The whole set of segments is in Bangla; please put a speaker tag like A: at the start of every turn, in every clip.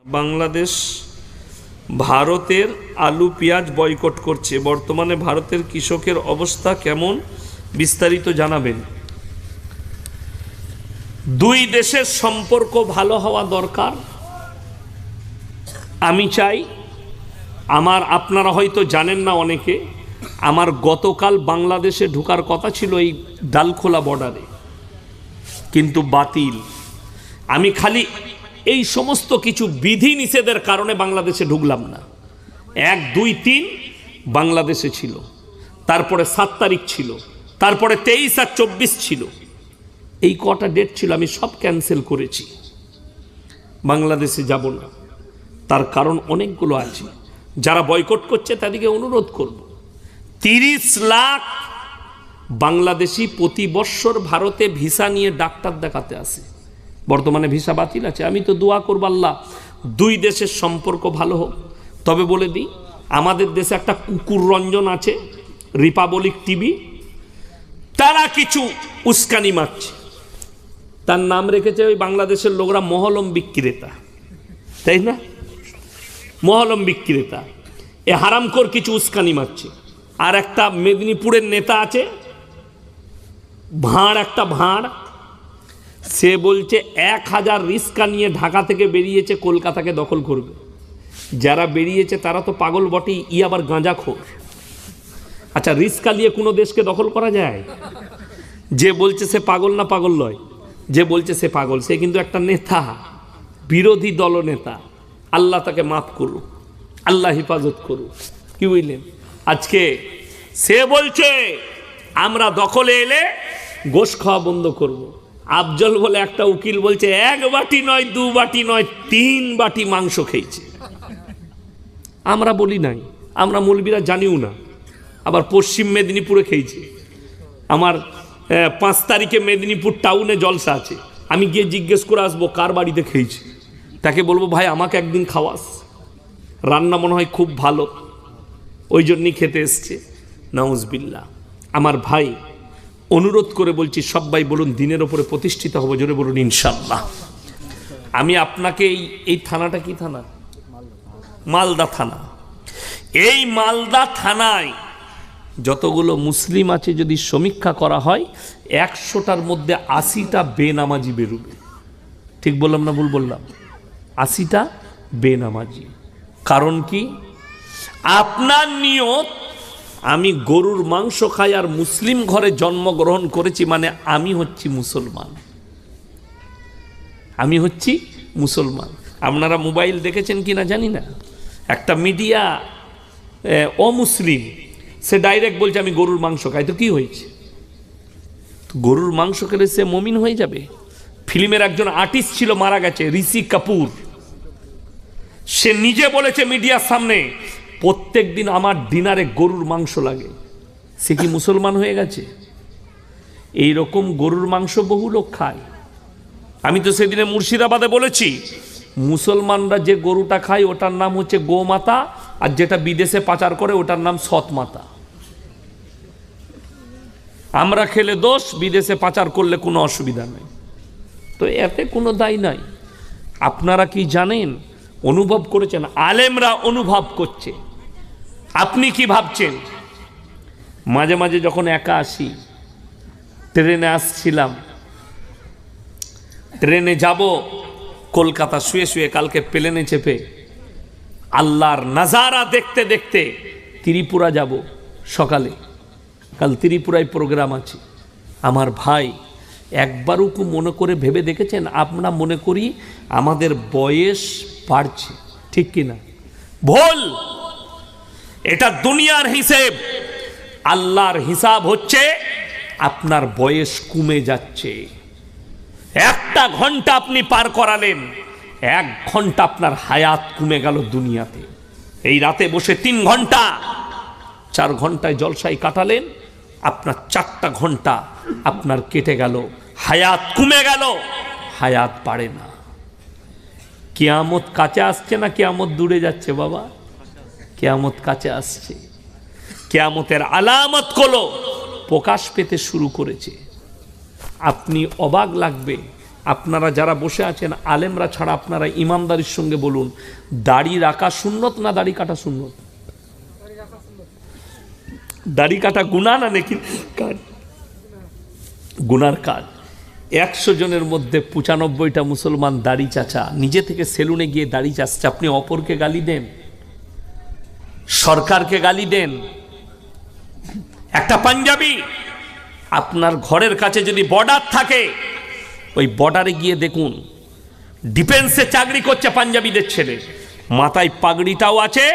A: বাংলাদেশ ভারতের আলু পেঁয়াজ বয়কট করছে। বর্তমানে ভারতের কৃষকের অবস্থা কেমন বিস্তারিত জানাবেন। দুই দেশের সম্পর্ক ভালো হওয়া দরকার। আমি চাই আপনারা হয়তো জানেন না অনেকে, আমার গতকাল বাংলাদেশে ঢোকার কথা ছিল এই ডালখোলা বর্ডারে, কিন্তু বাতিল। আমি খালি এই সমস্ত কিছু বিধি নিষেধের কারণে বাংলাদেশে ঢুকলাম না। 1, 2, 3 বাংলাদেশে ছিল, তারপরে 7 তারিখ ছিল, তারপরে 23 আর 24 ছিল। এই কটা ডেট ছিল, আমি সব ক্যান্সেল করেছি। বাংলাদেশে যাব না। তার কারণ অনেকগুলো আছে। যারা বয়কট করছে তাদেরকে অনুরোধ করব, 30 লাখ বাংলাদেশি প্রতি বৎসর ভারতে ভিসা নিয়ে ডাক্তার দেখাতে আসে। বর্তমানে ভিসা বাতিল আছে। আমি তো দোয়া করব আল্লাহ দুই দেশের সম্পর্ক ভালো হোক। তবে বলে দিই, আমাদের দেশে একটা কুকুর রঞ্জন আছে, রিপাবলিক টিভি, তারা কিছু উস্কানি মারছে। তার নাম রেখেছে ওই বাংলাদেশের লোকরা মহলম বিক্রেতা, তাই না? মহলম বিক্রেতা। এ হারামখোর কিছু উস্কানি মারছে। আর একটা মেদিনীপুরের নেতা আছে, একটা ভাঁড়, সে বলছে 1000 রিস্কা নিয়ে ঢাকা থেকে বেরিয়েছে, কলকাতাকে দখল করবে। যারা বেরিয়েছে তারা তো পাগল বটেই, আবার গাঁজাখোর। আচ্ছা, রিস্কা নিয়ে কোনো দেশকে দখল করা যায়? যে বলছে সে পাগল না পাগল নয়, যে বলছে সে পাগল, সে কিন্তু একটা নেতা, বিরোধী দলনেতা। আল্লাহ তাকে মাফ করুক, আল্লাহ হেফাজত করুক। কি বুঝলেন? আজকে সে বলছে আমরা দখলে এলে গোশ খাওয়া বন্ধ করব। আফজল বলে একটা উকিল বলছে 1 বাটি নয়, 2 বাটি নয়, 3 বাটি মাংস খেয়েছে। আমরা বলি নাই, আমরা মৌলবীরা জানিও না। আবার পশ্চিম মেদিনীপুরে খেয়েছে। আমার 5 তারিখে মেদিনীপুর টাউনে জলসা আছে, আমি গিয়ে জিজ্ঞেস করে আসবো কার বাড়িতে খেয়েছি। তাকে বলবো ভাই আমাকে একদিন খাওয়াস, রান্না মনে হয় খুব ভালো, ওই জন্যই খেতে এসছে। নাউজবিল্লাহ। আমার ভাই, অনুরোধ করে বলছি, সবাই বলুন দিনের ওপরে প্রতিষ্ঠিত হবো। জোরে বলুন ইনশাআল্লাহ। আমি আপনাকে এই থানাটা কি থানা? মালদা থানা। এই মালদা থানায় যতগুলো মুসলিম আছে যদি সমীক্ষা করা হয়, 100টার মধ্যে 80টা বেনামাজি বেরোবে। ঠিক বললাম না ভুল বললাম? 80টা বেনামাজি। কারণ কি? আপনার নিয়ত আমি গরুর মাংস খাই আর মুসলিম ঘরে জন্মগ্রহণ করেছি, মানে আমি হচ্ছি মুসলমান, আমি হচ্ছি মুসলমান। আপনারা মোবাইল দেখেছেন কি না জানি না, একটা মিডিয়া অমুসলিম, সে ডাইরেক্ট বলছে আমি গরুর মাংস খাই। তো কি হয়েছে? গরুর মাংস খেলে সে মুমিন হয়ে যাবে? ফিল্মের একজন আর্টিস্ট ছিল, মারা গেছে, ঋষি কাপুর। সে নিজে বলেছে মিডিয়ার সামনে, প্রত্যেক দিন আমার ডিনারে গরুর মাংস লাগে। সে কি মুসলমান হয়ে গেছে? এই রকম গরুর মাংস বহু লোক খায়। আমি তো সেদিনে মুর্শিদাবাদে বলেছি, মুসলমানরা যে গরুটা খায় ওটার নাম হচ্ছে গোমাতা, আর যেটা বিদেশে পাচার করে ওটার নাম সৎমাতা। আমরা খেলে দোষ, বিদেশে পাচার করলে কোনো অসুবিধা নেই। তো এতে কোনো দায় নাই। আপনারা কি জানেন, অনুভব করেছেন? আলেমরা অনুভব করছে। আপনি কি ভাবছেন? মাঝে মাঝে যখন একা আসি, ট্রেনে আসছিলাম, ট্রেনে যাব কলকাতা, শুয়ে শুয়ে কালকে প্লেনে চেপে আল্লাহর নাজারা দেখতে দেখতে ত্রিপুরা যাব সকালে। কাল ত্রিপুরায় প্রোগ্রাম আছে। আমার ভাই, একবারও মনে করে ভেবে দেখেছেন? আমরা মনে করি আমাদের বয়স বাড়ছে, ঠিক কিনা? ভুল। এটা দুনিয়ার হিসেব। আল্লাহর হিসাব হচ্ছে আপনার বয়স কমে যাচ্ছে। 1টা ঘন্টা আপনি পার করালেন, 1 ঘন্টা আপনার হায়াত কমে গেল দুনিয়াতে। এই রাতে বসে 3 ঘন্টা 4 ঘন্টায় জলসায় কাটালেন, আপনার 4টা ঘন্টা আপনার কেটে গেল, হায়াত কমে গেল, হায়াত বাড়ে না। কিয়ামত কাছে আসছে না কিয়ামত দূরে যাচ্ছে? বাবা, কিয়ামত কাছে আসছে। কিয়ামতের আলামতগুলো প্রকাশ পেতে শুরু করেছে। আপনি অবাক লাগবে, আপনারা যারা বসে আছেন আলেমরা ছাড়া আপনারা ইমানদারির সঙ্গে বলুন, দাড়ি রাখা সুন্নত না দাড়ি কাটা সুন্নত? দাড়ি কাটা গুনাহ না নাকি কাজ? গুনার কাজ। 100 জনের মধ্যে 95টা মুসলমান দাড়ি চাচা, নিজে থেকে সেলুনে গিয়ে দাড়ি চাচ্ছে। আপনি অপরকে গালি দেন, সরকারকে গালি দেন। একটা পাঞ্জাবি আপনার ঘরের কাছে যদি বর্ডার থাকে, ওই বর্ডারে গিয়ে দেখুন, ডিফেন্সে চাকরি করছে পাঞ্জাবিদের ছেলে, মাথায় পাগড়িটাও আছে,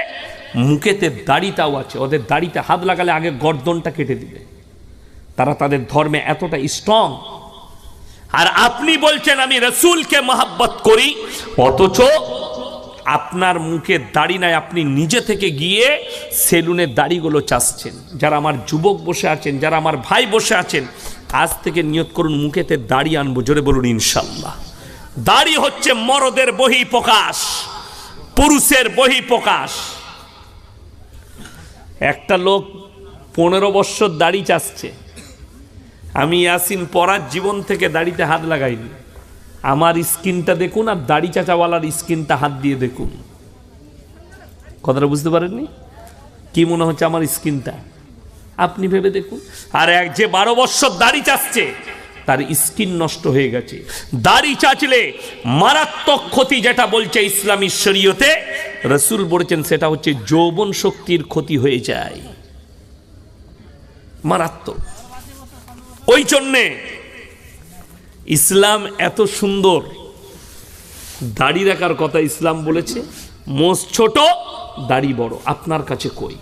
A: মুখেতে দাড়িটাও আছে। ওদের দাড়িতে হাত লাগালে আগে গর্দনটা কেটে দিবে। তারা তাদের ধর্মে এতটা স্ট্রং। আর আপনি বলছেন আমি রসুলকে মহব্বত করি, অথচ আপনার মুখে দাড়ি নাই। আপনি নিজে থেকে গিয়ে সেলুনের দাড়িগুলো চাচ্ছেন। যারা আমার যুবক বসে আছেন, যারা আমার ভাই বসে আছেন, আজ থেকে নিয়ত করুন মুখেতে দাড়ি আনবো। জোরে বলুন ইনশাল্লাহ। দাড়ি হচ্ছে মরদের বহিঃপ্রকাশ, পুরুষের বহিঃপ্রকাশ। একটা লোক 15 বছর দাড়ি চাচ্ছে। আমি ইয়াসিন পড়ার জীবন থেকে দাড়িতে হাত লাগাইনি। আমার স্কিনটা দেখুন আর দাড়ি চাচাওয়ালার স্কিনটা হাত দিয়ে দেখুন। কথাটা বুঝতে পারেননি? কি মনে হচ্ছে আমার স্কিনটা? আপনি ভেবে দেখুন। আর এক যে 12 বছর দাড়ি চাচ্ছে, তার স্কিন নষ্ট হয়ে গেছে। দাড়ি চাচলে মারাত্মক ক্ষতি, যেটা বলছে ইসলামী শরীয়তে, রসুল বলেছেন সেটা হচ্ছে যৌবন শক্তির ক্ষতি হয়ে যায়, মারাত্মক। ওই জন্যে ইসলাম এত সুন্দর। দাড়ি রাখার কথা ইসলাম বলেছে, মোষ ছোট দাড়ি বড়। আপনার কাছে কই?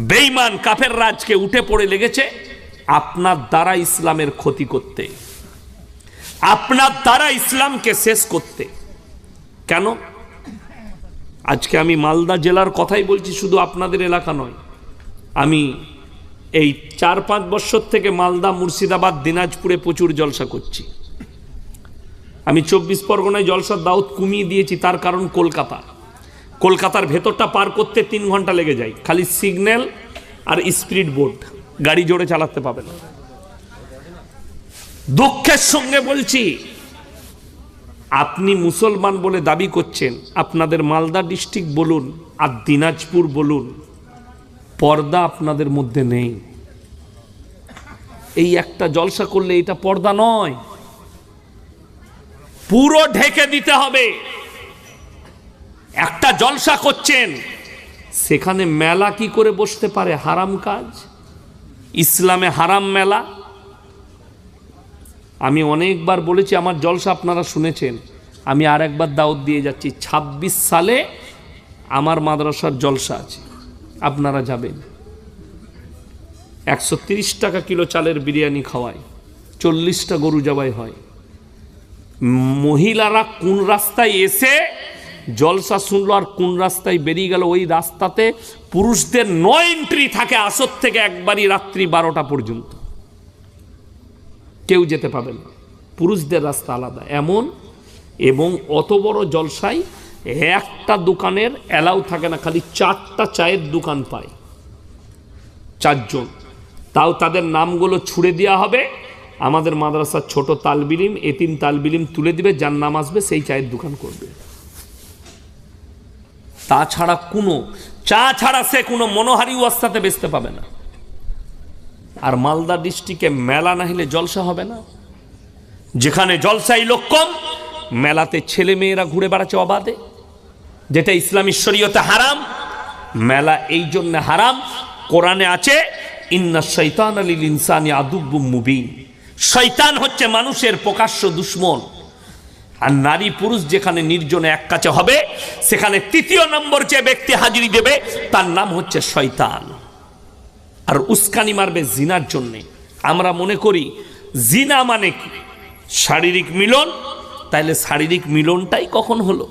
A: বেঈমান কাফের রাজকে উঠে পড়ে লেগেছে আপনার দ্বারা ইসলামের ক্ষতি করতে, আপনার দ্বারা ইসলামকে শেষ করতে। কেন? আজকে আমি মালদা জেলার কথাই বলছি, শুধু আপনাদের এলাকা নয়। আমি এই 4-5 বছর থেকে মালদা, মুর্শিদাবাদ, দিনাজপুরে প্রচুর জলসা করছি। আমি 24 পরগনায় জলসার দাওয়াত কমিয়ে দিয়েছি। তার কারণ কলকাতার ভেতরটা পার করতে 3 ঘন্টা লেগে যায়, খালি সিগন্যাল আর স্পিড বোর্ড, গাড়ি জোরে চালাতে পাবে না। দুঃখের সঙ্গে বলছি, আপনি মুসলমান বলে দাবি করছেন, আপনাদের মালদা ডিস্ট্রিক্ট বলুন আর দিনাজপুর বলুন, পর্দা আপনাদের মধ্যে নেই। এই একটা জলসা করলে এটা পর্দা নয়, পুরো ঢেকে দিতে হবে। একটা জলসা করছেন, সেখানে মেলা কি করে বসতে পারে? হারাম কাজ, ইসলামে হারাম মেলা। আমি অনেকবার বলেছি, আমার জলসা আপনারা শুনেছেন। আমি আর একবার দাওয়াত দিয়ে যাচ্ছি, 26 সালে আমার মাদ্রাসার জলসা আছে, আপনারা যাবেন। 130 টাকা কিলো চালের বিরিয়ানি খাওয়ায়, 40টা গরু জবাই হয়। মহিলারা কোন রাস্তায় এসে জলসা শুনলো আর কোন রাস্তায় বেরিয়ে গেল, ওই রাস্তাতে পুরুষদের 9 এন্ট্রি থাকে, আসর থেকে একবারই রাত্রি 12টা পর্যন্ত কেউ যেতে পাবে না, পুরুষদের রাস্তা আলাদা এমন। এবং অত বড় জলসায় একটা দোকানের অ্যালাউ থাকে না, খালি 4টা চায়ের দোকান পায়, 4 জন। তাও তাদের নামগুলো ছুড়ে দেওয়া হবে। আমাদের মাদ্রাসার ছোট তালবিলিম, এতিম তালবিলিম তুলে দিবে, যার নাম আসবে সেই চায়ের দোকান করবে। তাছাড়া কোনো চা ছাড়া সে কোনো মনোহারি ওয়াস্তাতে বেচতে পাবে না। আর মালদা ডিস্ট্রিক্টে মেলা না হলে জলসা হবে না। যেখানে জলসাই লোক কম, মেলাতে ছেলে মেয়েরা ঘুরে বেড়াচ্ছে অবাধে, যেটা ইসলামী শরীয়তে হারাম। মেলা এই জন্য হারাম, কোরআনে আছে ইন্না শাইতানা লিল ইনসানি আদুব্বুম মুবিন। শয়তান হচ্ছে মানুষের প্রকাশ্য দুশ্মন। আর নারী পুরুষ যেখানে নির্জনে এক কাছে হবে, সেখানে 3য় নম্বর যে ব্যক্তি হাজিরি দেবে তার নাম হচ্ছে শয়তান। আর উস্কানি মারবে জিনার জন্যে। আমরা মনে করি জিনা মানে কি? শারীরিক মিলন। তাইলে শারীরিক মিলনটাই কখন হলো?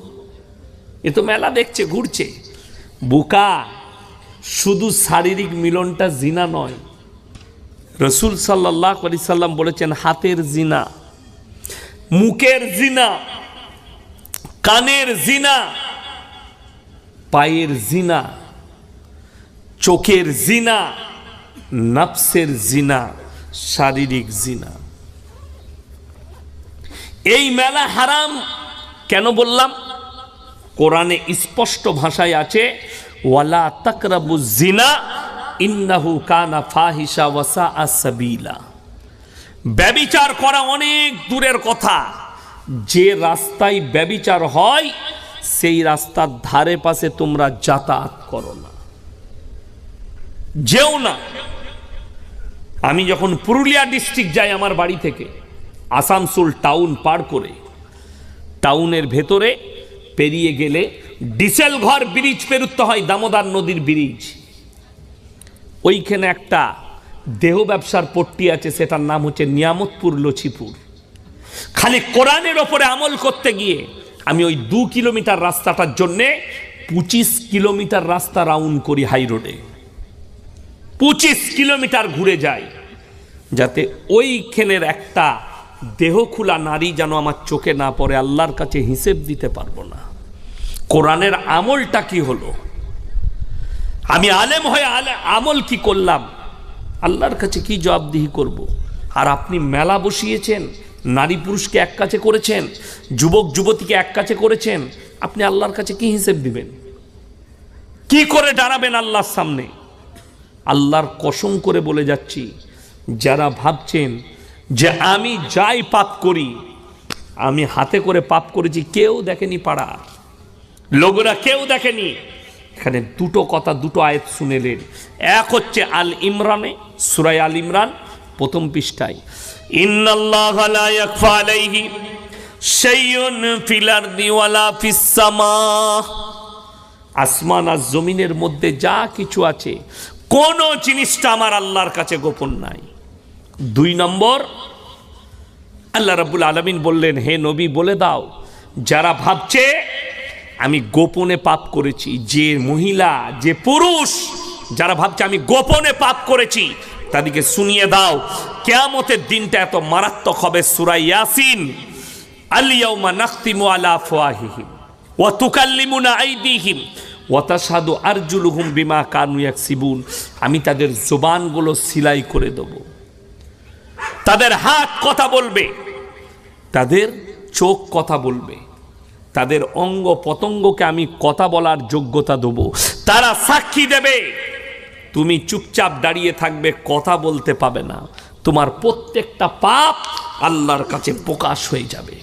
A: এ তো মেলা দেখছে, ঘুরছে। বোকা, শুধু শারীরিক মিলনটা জিনা নয়। রসুল সাল্লাল্লাহু আলাইহি সাল্লাম বলেছেন, হাতের জিনা, মুখের জিনা, কানের জিনা, পায়ের জিনা, চোখের জিনা, নফসের জিনা, শারীরিক জিনা। এই মেলা হারাম কেন বললাম? কোরআনে স্পষ্ট ভাষায় আছে, ওয়ালা তাকরাবু জিনা ইন্নাহু কানা ফাহিশা ওয়া সাআ সাবিলা। ব্যভিচার করা অনেক দূরের কথা, যে রাস্তায় ব্যভিচার হয় সেই রাস্তার ধারে পাশে তোমরা যাতায়াত করো না, যেও না। আমি যখন পুরুলিয়া ডিস্ট্রিক্ট যাই আমার বাড়ি থেকে, আসানসোল টাউন পার করে, টাউনের ভেতরে পেরিয়ে গেলে ডিসেলঘর ব্রিজ পেরুতে হয়, দামোদর নদীর ব্রিজ। ওইখানে একটা দেহ ব্যবসার পট্টি আছে, সেটার নাম হচ্ছে নিয়ামতপুর লছিপুর। খালি কোরআনের ওপরে আমল করতে গিয়ে আমি ওই 2 কিলোমিটার রাস্তাটার জন্যে 25 কিলোমিটার রাস্তা রাউন্ড করি হাই রোডে, 25 কিলোমিটার ঘুরে যাই, যাতে ওইখানের একটা দেহ খোলা নারী যেন আমার চোখে না পড়ে। আল্লাহর কাছে হিসেব দিতে পারবো না কোরআনের আমলটা কি হলো, আমি আলেম হয়ে আমল কি করলাম, আল্লাহর কাছে কি জবাবদিহি করব। আর আপনি মেলা বসিয়েছেন, নারী পুরুষকে এক কাছে করেছেন, যুবক যুবতীকে এক কাছে করেছেন, আপনি আল্লাহর কাছে কি হিসেব দিবেন? কি করে দাঁড়াবেন আল্লাহর সামনে? আল্লাহর কসম করে বলে যাচ্ছি, যারা ভাবছেন যে আমি যাই পাপ করি, আমি হাতে করে পাপ করেছি, কেউ দেখেনি, পাড়া লোকরা কেউ দেখেনি। এখানে দুটো কথা, দুটো আয়াত শুনেলেন। এক হচ্ছে আল ইমরানে, সূরা আল ইমরান প্রথম পৃষ্ঠায়, ইন্নাল্লাহা লা ইয়াখফা আলাইহি শাইউন ফিল আরদি ওয়ালা ফিস সামা। আসমান আর জমিনের মধ্যে যা কিছু আছে, কোন জিনিসটা আমার আল্লাহর কাছে গোপন নাই। 2 নম্বর, আল্লাহ রাব্বুল আলামিন বললেন, হে নবী বলে দাও, যারা ভাবছে আমি গোপনে পাপ করেছি, যে মহিলা যে পুরুষ যারা ভাবছে আমি গোপনে পাপ করেছি, তাদেরকে শুনিয়ে দাও কিয়ামতের দিনটা এত মারাত্মক হবে। সূরা ইয়াসিন, আল ইয়াউমা নাখতিমু আলা আফওয়াহিহিম ওয়া তুকাল্লিমুনা আইদিহিম ওয়া তাশহাদু আরজুলুহুম বিমা কানু ইয়াকসিবুন। আমি তাদের জবানগুলো সিলাই করে দেব, তাদের হাত কথা বলবে, তাদের চোখ কথা বলবে, তাদের অঙ্গ পতঙ্গকে আমি কথা বলার যোগ্যতা দেব, তারা সাক্ষী দেবে। তুমি চুপচাপ দাঁড়িয়ে থাকবে, কথা বলতে পাবে না। তোমার প্রত্যেকটা পাপ আল্লাহর কাছে প্রকাশ হয়ে যাবে।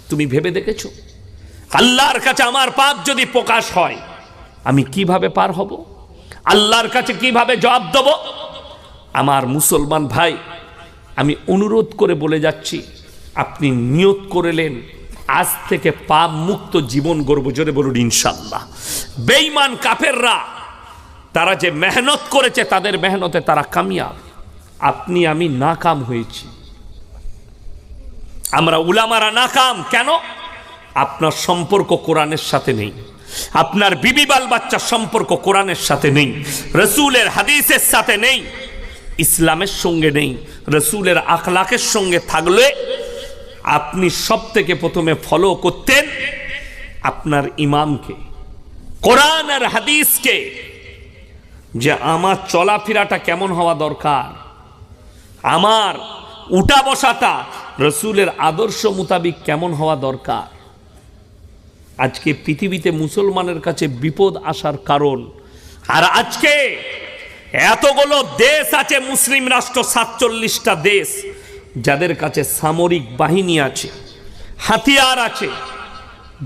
A: তুমি ভেবে দেখেছো আল্লাহর কাছে আমার পাপ যদি প্রকাশ হয়, আমি কিভাবে পার হব? আল্লাহর কাছে কিভাবে জবাব দেব? আমার মুসলমান ভাই, আমি অনুরোধ করে বলে যাচ্ছি, আপনি নিয়ত করলেন আজ থেকে পাপ মুক্ত জীবন গড়ব, জোরে বলুন ইনশাআল্লাহ। বেঈমান কাফেররা তারা যে মেহনত করেছে, তাদের মেহনতে তারা কামিয়াব, আপনি আমি নাকাম হয়েছি। আমরা উলামারা নাকাম কেন? আপনার সম্পর্ক কোরআনের সাথে নেই, আপনার বিবি বাল বাচ্চার সম্পর্ক কোরআনের সাথে নেই, রসুলের হাদিসের সাথে নেই, ইসলামের সঙ্গে নেই, রসুলের আখলাকের সঙ্গে থাকলে আপনি সব থেকে প্রথমে ফলো করতেন আপনার ইমামকে, কোরআন আর হাদিসকে, যে আমার চলাফেরাটা কেমন হওয়া দরকার, আমার উঠা বসাটা রসুলের আদর্শ মোতাবিক কেমন হওয়া দরকার। আজকে পৃথিবীতে মুসলমানের কাছে বিপদ আসার কারণ, আর আজকে এতগুলো দেশ আছে মুসলিম রাষ্ট্র, 47টা দেশ, যাদের কাছে সামরিক বাহিনী আছে, হাতিয়ার আছে,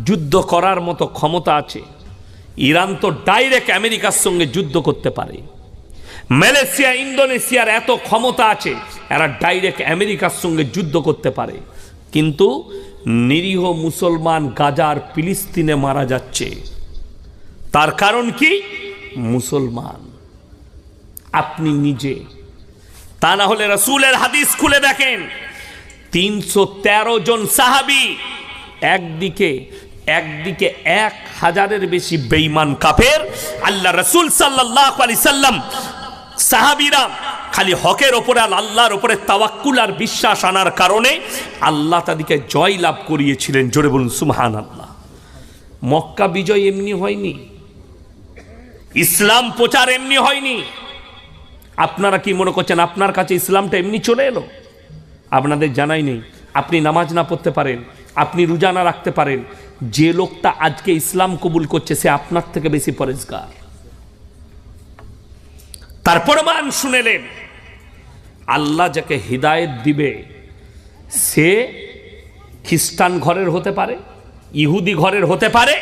A: যুদ্ধ করার মতো ক্ষমতা আছে। ইরান তো ডাইরেক্ট আমেরিকার সঙ্গে যুদ্ধ করতে পারে, মালয়েশিয়া ইন্দোনেশিয়ার এত ক্ষমতা আছে, এরা ডাইরেক্ট আমেরিকার সঙ্গে যুদ্ধ করতে পারে, কিন্তু নিরীহ মুসলমান গাজার ফিলিস্তিনে মারা যাচ্ছে। তার কারণ কি? মুসলমান, আপনি নিজে। তা না হলে রসুলের হাদিস খুলে দেখেন, 313 জন সাহাবী, একদিকে 1000-এর বেশি বেঈমান কাফের। আল্লাহ রসুল সাল্লাল্লাহু আলাইহি সাল্লাম সাহাবীরা খালি হকের ওপরে আল্লাহর ওপরে তাওয়াক্কুল আর বিশ্বাস আনার কারণে আল্লাহ তাদেরকে জয় লাভ করিয়েছিলেন। জোরে বলুন সুবহানাল্লাহ। মক্কা বিজয় এমনি হয়নি, ইসলাম প্রচার এমনি হয়নি। আপনারা কি মনে করছেন আপনার কাছে ইসলামটা এমনি চলে এলো? আপনাদের জানাই নেই, আপনি নামাজ না পড়তে পারেন, আপনি রোজা না রাখতে পারেন, যে লোকটা আজকে ইসলাম কবুল করছে সে আপনার থেকে বেশি পরেজগার। তার প্রমাণ শুনেলেন, আল্লাহ যাকে হিদায়েত দিবে সে খ্রিস্টান ঘরের হতে পারে, ইহুদি ঘরের হতে পারে,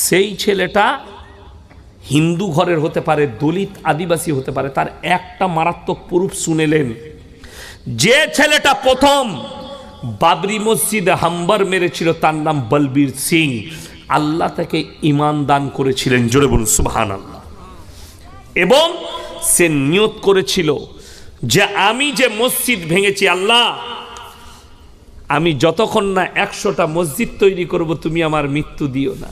A: সেই ছেলেটা হিন্দু ঘরের হতে পারে, দলিত আদিবাসী হতে পারে। তার একটা মারাত্মক প্রুফ শুনেলেন, যে ছেলেটা প্রথম বাবরি মসজিদে হাম্বার মেরেছিল তার নাম বলবীর সিং, আল্লাহ তাকে ঈমান দান করেছিলেন, জোরে বলুন সুবহানাল্লাহ। এবং সে নিয়ত করেছিল যে আমি যে মসজিদ ভেঙেছি আল্লাহ, আমি যতক্ষণ না 100টা মসজিদ তৈরি করব তুমি আমার মৃত্যু দিও না।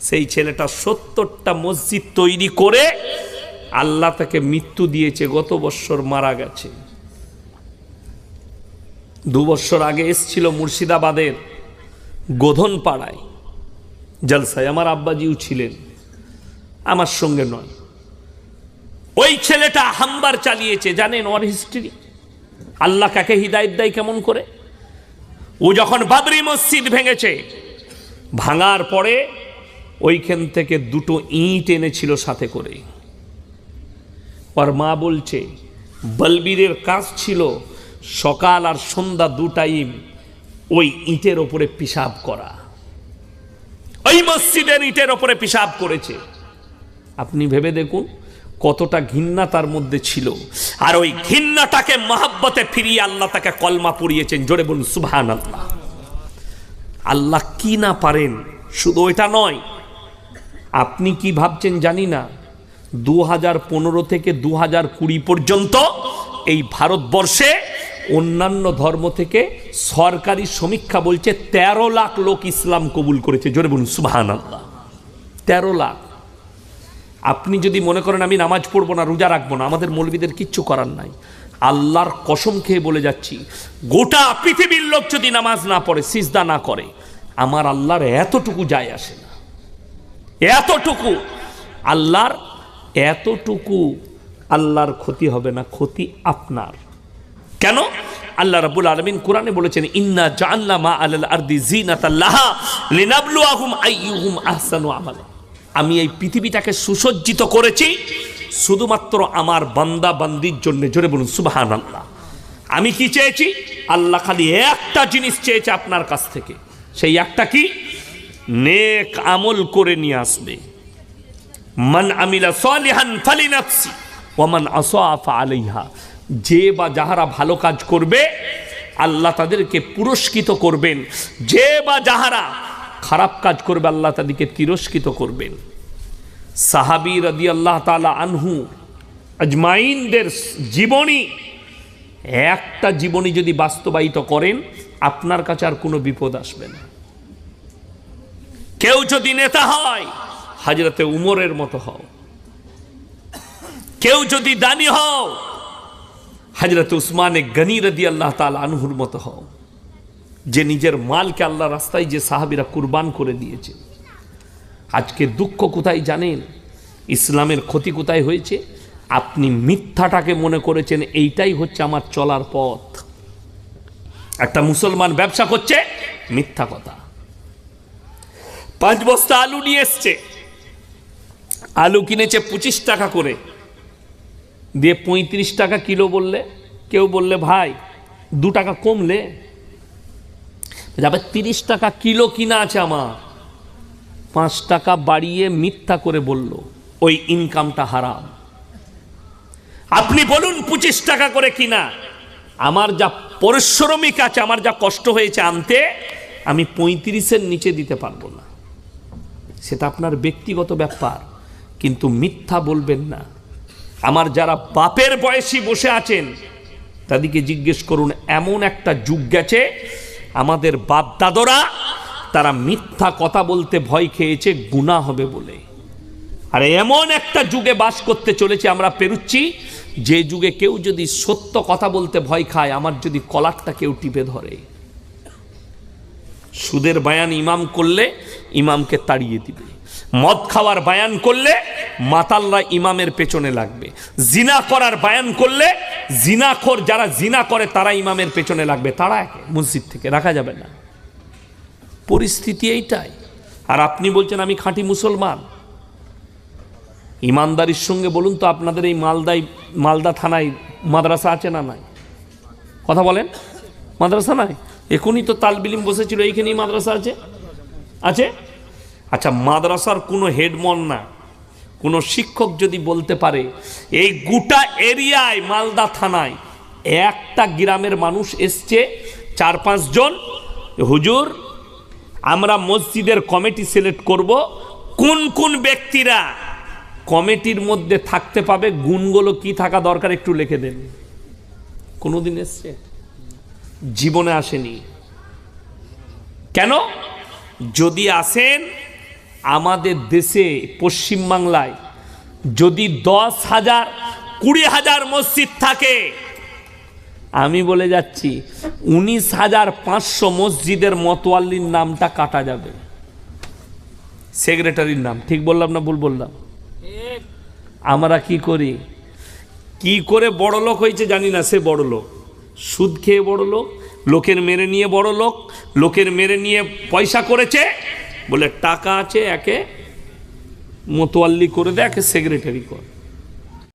A: সেই ছেলেটা 70টা মসজিদ তৈরি করে আল্লাহ তাকে মৃত্যু দিয়েছে, গত বছর মারা গেছে। 2 বছর আগে এসছিল মুর্শিদাবাদের গোধন পাড়ায় জলসায়, আমার আব্বাজিও ছিলেন, আমার সঙ্গে নয়। ওই ছেলেটা হাম্বার চালিয়েছে, জানেন ওর হিস্ট্রি? আল্লাহ কাকে হিদায়েত দেয় কেমন করে? ও যখন বাবরি মসজিদ ভেঙেছে, ভাঙার পরে ওইখান থেকে 2টো ইট এনেছিল সাথে করে। ওর মা বলছে বলবীরের কাজ ছিল সকাল আর সন্ধ্যা 2 টাইম ওই ইটের ওপরে পিশাব করা, ওই মসজিদের ইটের ওপরে পিশাব করেছে। আপনি ভেবে দেখুন কতটা ঘৃণা তার মধ্যে ছিল, আর ওই ঘৃণাটাকে মহব্বতে ফিরিয়ে আল্লাহ তাকে কলমা পড়িয়েছেন, জোরে বলুন সুবহানাল্লাহ। আল্লাহ কি না পারেন। শুধু ওইটা নয়, আপনি কি ভাবছেন জানি না, 2015 থেকে 2020 পর্যন্ত এই ভারতবর্ষে অন্যান্য ধর্ম থেকে সরকারি সমীক্ষা বলছে 13 লাখ লোক ইসলাম কবুল করেছে, জোরে বলুন সুবহানাল্লাহ। 13 লাখ। আপনি যদি মনে করেন আমি নামাজ পড়বো না, রোজা রাখবো না, আমাদের মৌলবীদের কিচ্ছু করার নাই। আল্লাহর কসম খেয়ে বলে যাচ্ছি, গোটা পৃথিবীর লোক যদি নামাজ না পড়ে, সিজদা না করে, আমার আল্লাহর এতটুকু যায় আসে না। এতটুকু আল্লাহর, এতটুকু আল্লাহর ক্ষতি হবে না, ক্ষতি আপনার। কেন? আল্লাহ রাব্বুল আলামিন কোরআনে বলেছেন, ইন্না জাআলনা মা আলাল আরদি যিনাতাল লাহা লিনাবলুয়াহুম আইয়ুহুম আহসানু আমালা। আমি এই পৃথিবীটাকে সুসজ্জিত করেছি শুধুমাত্র আমার বান্দা বান্দির জন্য, জোরে বলুন সুবহানাল্লাহ। আমি কি চেয়েছি? আল্লাহ খালি একটা জিনিস চেয়েছে আপনার কাছ থেকে, সেই একটা কি? নেক আমল করে নিয়ে আসবে। মান আমিলা সালিহান ফালিনাফসি ওয়া মান আসাআ ফাআলাইহা। যে বা যাহারা ভালো কাজ করবে আল্লাহ তাদেরকে পুরস্কৃত করবেন, যে বা যাহারা খারাপ কাজ করবে আল্লাহ তাদেরকে তিরস্কৃত করবেন। সাহাবী রাদিয়াল্লাহু তাআলা আনহু আজমাইনদের জীবনী, একটা জীবনী যদি বাস্তবায়িত করেন আপনার কাছে আর কোনো বিপদ আসবে না। কেউ যদি নেতা হয় হযরতে উমরের মতো হও, কেউ যদি দানি হও হযরতে উসমানে গনি রাদিয়াল্লাহু তাআলা আনহুর মতো হও, যে নিজের মালকে আল্লাহ রাস্তায় যে সাহাবীরা কুরবান করে দিয়েছে। আজকে দুঃখ কোথায় জানেন? ইসলামের ক্ষতি কোথায় হয়েছে? আপনি মিথ্যাটাকে মনে করেছেন এইটাই হচ্ছে আমার চলার পথ। একটা মুসলমান ব্যবসা করছে মিথ্যা কথা, 5 বস্তা আলু নিয়ে এসছে, আলু কিনেছে 25 টাকা করে, দিয়ে 35 টাকা কিলো বললে, কেউ বললে ভাই 2 টাকা কমলে যাবে, 30 টাকা কিলো কিনা আছে আমার, 5 টাকা বাড়িয়ে মিথ্যা করে বলল, ওই ইনকামটা হারাম। আপনি বলুন 25 টাকা করে কিনা, আমার যা পরিশ্রমিক আছে, আমার যা কষ্ট হয়েছে আনতে, আমি 35-এর নিচে দিতে পারবো না। সেটা আপনার ব্যক্তিগত ব্যাপার, কিন্তু মিথ্যা বলবেন না। আমার যারা বাপের বয়সী বসে আছেন তাদেরকে জিজ্ঞেস করুন, এমন একটা যুগ গেছে আমাদের বাপ দাদরা তারা মিথ্যা কথা বলতে ভয় খেয়েছে গুনাহ হবে বলে। আর এমন একটা যুগে বাস করতে চলেছে আমরা পেরুচ্ছি, যে যুগে কেউ যদি সত্য কথা বলতে ভয় খায়, আমার যদি কলারটা কেউ টিপে ধরে, সুদের বায়ান ইমাম করলে ইমামকে তাড়িয়ে দিবে, মদ খাওয়ার বায়ান করলে মাতালরা ইমামের পেছনে লাগবে, জিনা করার বায়ান করলে জিনাখোর যারা জিনা করে তারা ইমামের পেছনে লাগবে, তারা মসজিদ থেকে রাখা যাবে না। পরিস্থিতি এইটাই। আর আপনি বলছেন আমি খাঁটি মুসলমান। ইমানদারির সঙ্গে বলুন তো, আপনাদের এই মালদা থানায় মাদ্রাসা আছে না নাই? কথা বলেন, মাদ্রাসা নাই? এখনই তো তালবিলিম বসেছিল, এইখানেই মাদ্রাসা আছে, আছে। আচ্ছা, মাদ্রাসার কোনো হেডমন না, কোনো শিক্ষক যদি বলতে পারে এই গোটা এরিয়ায় মালদা থানায় একটা গ্রামের মানুষ এসছে 4-5 জন, হুজুর আমরা মসজিদের কমিটি সিলেক্ট করব, কোন কোন ব্যক্তিরা কমিটির মধ্যে থাকতে পাবে, গুণগুলো কি থাকা দরকার একটু লিখে দেন। কোনোদিন এসছে? জীবনে আসেনি। কেন? যদি আসেন, আমাদের দেশে পশ্চিমবাংলায় যদি 10,000 20,000 মসজিদ থাকে, আমি বলে যাচ্ছি 19,500 মসজিদের মতোয়াল্লির নামটা কাটা যাবে, সেক্রেটারির নাম। ঠিক বললাম না ভুল বললাম? আমরা কি করি, কি করে বড় লোক হয়েছে জানি না, সে বড় লোক, সুদ খেয়ে বড় লোক, লোকের মেরে নিয়ে বড় লোক, লোকের মেরে নিয়ে পয়সা করেছে বলে টাকা আছে, একে মতোয়াল্লি করে দেয়, একে সেক্রেটারি কর।